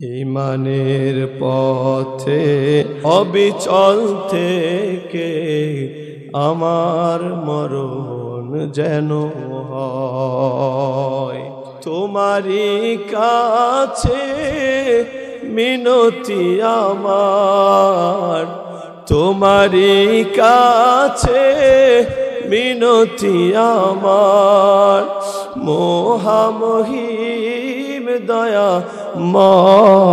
ঈমানের পথে অবিচল থেকে আমার মরণ যেন হয় তোমারই কাছে মিনতি আমার তোমারই কাছে মিনতি আমার মহামহিম দয়া ময়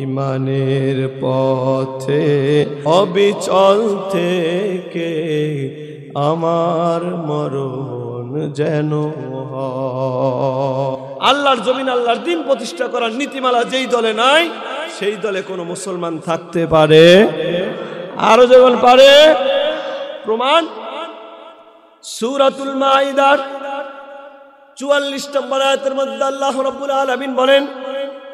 ঈমানের পথে অবিচল থেকে আমার মরণ যেন হয়। আল্লাহর জমিন আল্লাহর দ্বীন প্রতিষ্ঠা করার নীতিমালা যেই দলে নাই সেই দলে কোনো মুসলমান থাকতে পারে আরো যেমন পারে প্রমাণ সূরাতুল মাইদার 44 নম্বর আয়াতের মধ্যে আল্লাহ রাব্বুল আলামিন বলেন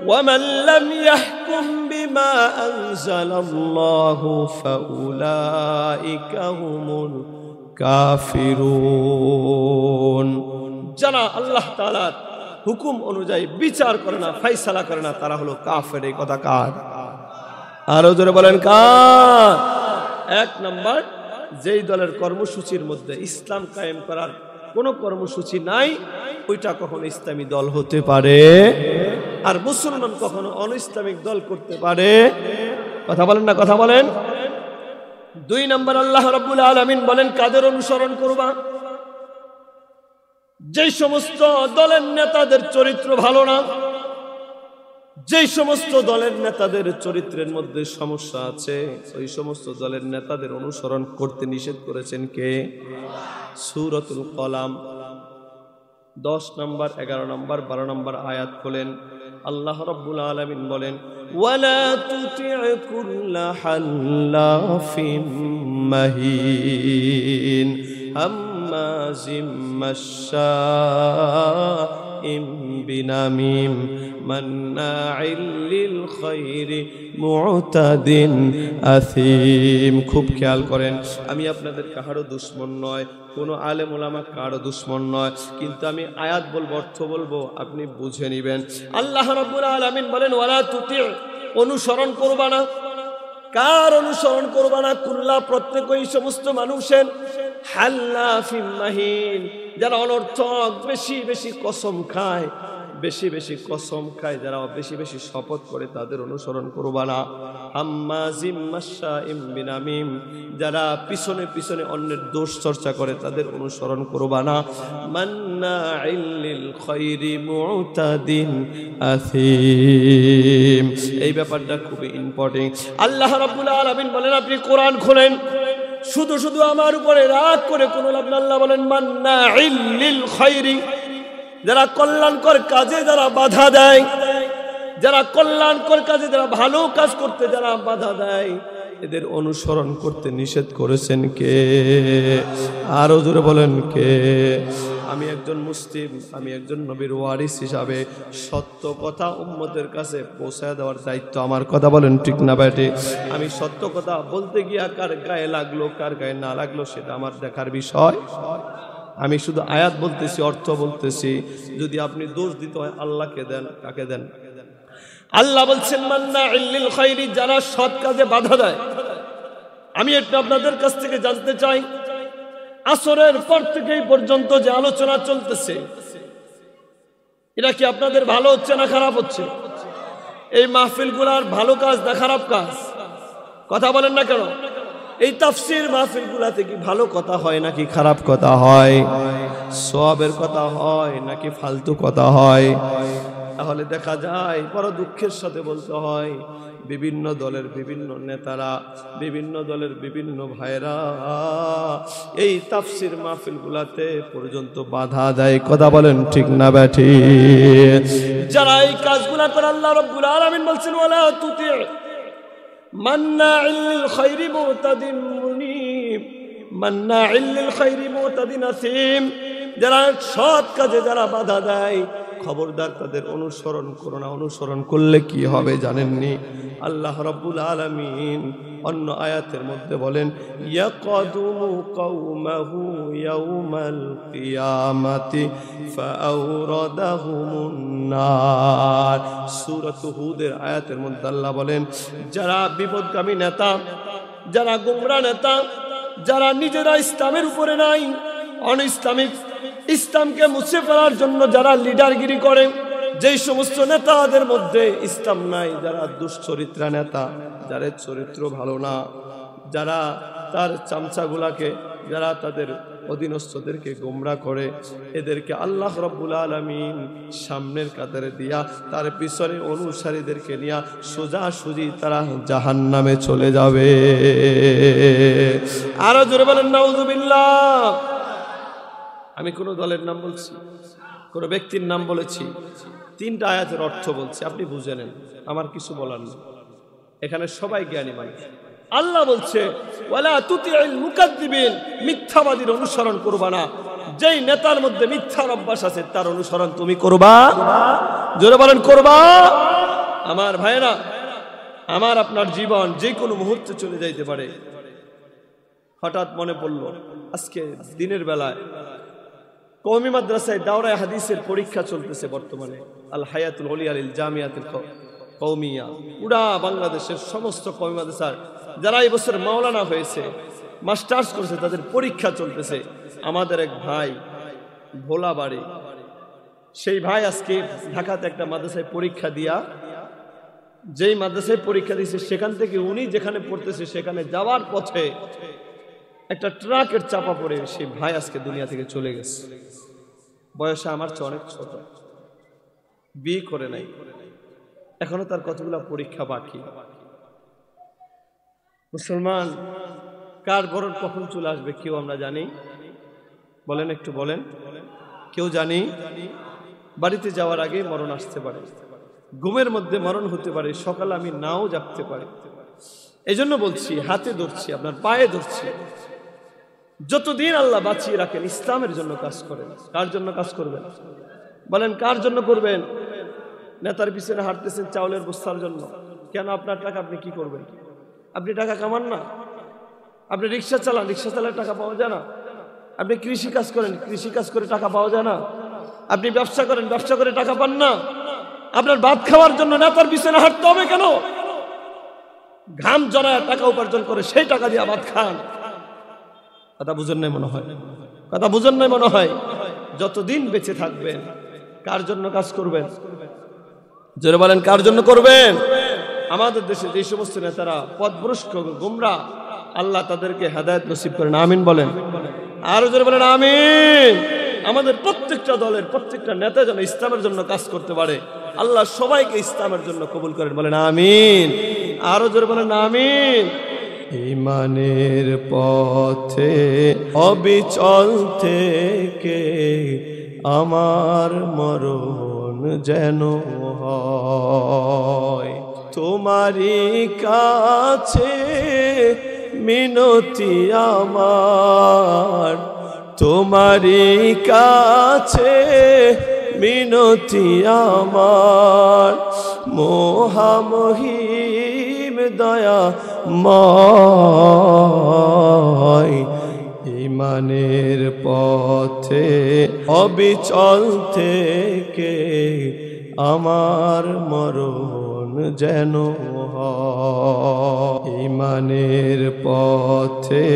ওয়ামান লাম ইয়াহকুম বিমা আনজালাল্লাহু ফাউলাইকা হুমুল কাফিরুন। যারা আল্লাহ তাআলার হুকুম অনুযায়ী বিচার করে না ফয়সালা করে না তারা হলো কাফের। এই কথা কার? আরো জোরে বলেন কার? এক নম্বর, যেই দলের কর্মসূচির মধ্যে ইসলাম কায়েম করার কোনো কর্মসূচি নাই ওইটা কখনো ইসলামী দল হতে পারে, আর মুসলমান কখনো অনইসলামিক দল করতে পারে। কথা বলেন না? কথা বলেন। দুই নম্বর, আল্লাহ রাব্বুল আলামিন বলেন কাদের অনুসরণ করবা? যেই সমস্ত দলের নেতাদের চরিত্র ভালো না, যেই সমস্ত দলের নেতাদের চরিত্রের মধ্যে সমস্যা আছে ওই সমস্ত দলের নেতাদের অনুসরণ করতে নিষেধ করেছেন কে? সূরাতুল কলাম 10 নম্বর, 11 নম্বর, 12 নম্বর আয়াত খোলেন। আল্লাহ রাব্বুল আলামিন বলেন ওয়ালা তুতি' কুল্লা হাল্লাফিম মাহিন হাম্মাজিম মাশশাইম বিনামিম মান্নাইল লিল খায়রি মু'তাদিন আথিম। খুব খেয়াল করেন, আমি আপনাদের কারো দুশমন নয়, কোনো আলেম ওলামা কারো দুশমন নয়, কিন্তু আমি আয়াত বলবো, অর্থ বলবো, আপনি বুঝে নেবেন। আল্লাহ রাব্বুল আলামিন বলেন ওয়ালা তুতি', অনুসরণ করবা না। কার অনুসরণ করবা না? কুল্লা, প্রত্যেক ওই সমস্ত মানুষের, হাল্লাফিম মাহিন, যারা অনর্থক বেশি বেশি কসম খায়, বেশি বেশি কসম খায়, যারা বেশি বেশি শপথ করে তাদের অনুসরণ করবা না। হাম্মাজিম মাশশাইম বিনামিম, যারা পিছনে পিছনে অন্যের দোষ চর্চা করে তাদের অনুসরণ করবা না। মান্নাইল লিল খায়রি মু'তাদিন আথিম। এই ব্যাপারটা খুবই ইম্পর্টেন্ট। আল্লাহ রাব্বুল আলামিন বলেন আপনি কোরআন খোলেন, শুধু শুধু আমার উপরে রাগ করে কোন লাভ না। আল্লাহ বলেন মান্নাইল লিল খায়রি, যারা কল্যাণকর কাজে যারা বাধা দেয়, যারা কল্যাণকর কাজে যারা ভালো কাজ করতে যারা বাধা দেয়, এদের অনুসরণ করতে নিষেধ করেছেন কে? আরো জোরে বলেন কে? আমি একজন মুসলিম, আমি একজন নবীর ওয়ারিস হিসাবে সত্য কথা উম্মতের কাছে পৌঁছায় দেওয়ার দায়িত্ব আমার। কথা বলেন ঠিক না বেটে? আমি সত্য কথা বলতে গিয়া কার গায়ে লাগলো কার গায়ে না লাগলো সেটা আমার দেখার বিষয়। আমি শুধু আয়াত বলতেছি, অর্থ বলতেছি। যদি আপনি দোষ দিতে হয় আল্লাহকে দেন, কাকে দেন? আল্লাহ বলছেন মান্নাইল লিল খায়রি, যারা সৎ কাজে বাধা দেয়। আমি এটা আপনাদের কাছ থেকে জানতে চাই, আসরের পর থেকে এই পর্যন্ত যে আলোচনা চলতেছে এটা কি আপনাদের ভালো হচ্ছে না খারাপ হচ্ছে? এই মাহফিলগুলার ভালো কাজ না খারাপ কাজ? কথা বলেন না কেন? এই তাফসীর মাহফিলগুলাতে কি ভালো কথা হয় নাকি খারাপ কথা হয়? সওয়াবের কথা হয় নাকি ফালতু কথা হয়? তাহলে দেখা যায় বড় দুঃখের সাথে বলতে হয় বিভিন্ন দলের বিভিন্ন নেতারা, বিভিন্ন দলের বিভিন্ন ভাইরা এই তাফসীর মাহফিলগুলাতে পর্যন্ত বাধা দেয়। কথা বলেন ঠিক না বেঠি? যারা এই কাজগুলা করে আল্লাহ রাব্বুল আলামিন বলছেন ওয়ালা তুতি' মান্নাইল লিল খায়রি মু'তাদিন মুনিব, মান্নাইল লিল খায়রি মু'তাদিন আথিম, যারা সৎ কাজে যারা বাধা দেয় খবরদার তাদের অনুসরণ করো না। অনুসরণ করলে কি হবে জানেননি? আল্লাহ রাব্বুল আলামিন অন্য আয়াতের মধ্যে বলেন, ইয়াকদুমু কওমাহু ইয়াউমাল কিয়ামাতি ফাআওরাদাহুমুন নার। সূরাত হুদের আয়াতের মধ্যে আল্লাহ বলেন, যারা বিপদগামী নেতা, যারা গোমরা নেতা, যারা নিজেরা ইসলামের উপরে নাই, অনইসলামিক ইসলামকে মুছে ফেলার জন্য যারা লিডারগিরি করে, যেই সমস্ত নেতাদের মধ্যে ইসলাম নাই, যারা দুশ্চরিত্রা নেতা, যাদের চরিত্র ভালো না, যারা তার চামচাগুলাকে, যারা তাদের অধীনস্থদেরকে গোমরা করে, এদেরকে আল্লাহ রাব্বুল আলামিন সামনের কাতারে দিয়া তার পিছনে অনুসারীদেরকে নিয়া সোজাসুজি তারা জাহান্নামে চলে যাবে। আরো জোরে বলেন নাউযুবিল্লাহ। আমি কোন দলের নাম বলছি, কোন ব্যক্তির নাম বলেছি, তিনটা আয়াতের অর্থ বলছি, আপনি বুঝে নেন, আমার কিছু বলার নেই। এখানে সবাই জ্ঞানী মানুষ। আল্লাহ বলছে, ওয়ালা তুতিউল মুকাদ্দিবিন, মিথ্যাবাদীর অনুসরণ করবা না। যেই নেতার মধ্যে মিথ্যার অভ্যাস আছে তার অনুসরণ তুমি করবা। জোরে বলেন করবা। আমার ভাইরা, আমার আপনার জীবন যে কোনো মুহূর্তে চলে যাইতে পারে। হঠাৎ মনে পড়ল, আজকে দিনের বেলায় কওমি মাদ্রাসায় দাওরায়ে হাদিসের পরীক্ষা চলতেছে বর্তমানে, আল হায়াতুল উলিয়া লিল জামিয়াতুল কওমিয়া। পুরা বাংলাদেশের সমস্ত কওমি মাদ্রাসার যারা এই বছর মাওলানা হয়েছে, মাস্টার্স করছে, তাদের পরীক্ষা চলতেছে। আমাদের এক ভাই ভোলা বাড়ি, সেই ভাই আজকে ঢাকাতে একটা মাদ্রাসায় পরীক্ষা দিয়া, যেই মাদ্রাসায় পরীক্ষা দিয়েছে সেখান থেকে উনি যেখানে পড়তেছে সেখানে যাওয়ার পথে একটা ট্রাকের চাপা পড়ে সেই ভাই আজকে দুনিয়া থেকে চলে গেছে। বয়সে আমার চেয়ে অনেক ছোট, বিয়ে করে নাই, এখনো তার কতগুলো পরীক্ষা বাকি। মুসলমান, কার বরণ কখন চলে আসবে কেউ আমরা জানি? বলেন, একটু বলেন, কেউ জানি? বাড়িতে যাওয়ার আগে মরণ আসতে পারে, ঘুমের মধ্যে মরণ হতে পারে, সকালে আমি নাও জাগতে পারি। এই জন্য বলছি, হাতে ধরছি, আপনার পায়ে ধরছি, যতদিন আল্লাহ বাঁচিয়ে রাখেন ইসলামের জন্য কাজ করেন। কার জন্য কাজ করবেন বলেন? কার জন্য করবেন? নেতার পিছনে হাঁটতেছেন চাউলের বস্তার জন্য, কেন? আপনার টাকা আপনি কি করবেন? আপনি টাকা কামান না? আপনি রিক্সা চালান, রিক্সা চালায় টাকা পাওয়া যায় না? আপনি কৃষি কাজ করেন, কৃষি কাজ করে টাকা পাওয়া যায় না? আপনি ব্যবসা করেন, ব্যবসা করে টাকা পান না? আপনার ভাত খাওয়ার জন্য নেতার পিছনে হাঁটতে হবে কেন? ঘাম জড়ায় টাকা উপার্জন করে সেই টাকা দিয়ে ভাত খান। কথা বুঝেন নাই মনে হয়? কথা বুঝেন নাই মনে হয়? যতদিন বেঁচে থাকবেন কার জন্য কাজ করবেন? জোরে বলেন, কার জন্য করবেন? আমাদের দেশে যে সমস্ত নেতারা পথভ্রষ্ট, গোমরা, আল্লাহ তাদেরকে হেদায়েত নসিব করেন, আমিন বলেন। আরো জোরে বলেন আমিন। আমাদের প্রত্যেকটা দলের প্রত্যেকটা নেতা যেন ইসলামের জন্য কাজ করতে পারে, আল্লাহ সবাইকে ইসলামের জন্য কবুল করেন, বলেন আমিন। আরো জোরে বলেন আমিন। ঈমানের পথে অবিচল থেকে আমার মরণ যেন হয়, তোমারই কাছে মিনতি আমার, তোমারই কাছে মিনতি আমার, মহামহিম দয়াময়। ঈমানের পথে অবিচল থেকে আমার মরণ যেন হয়, ঈমানের পথে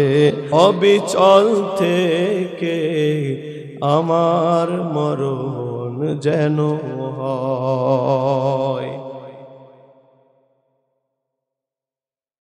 অবিচল থেকে আমার মরণ যেন হয়।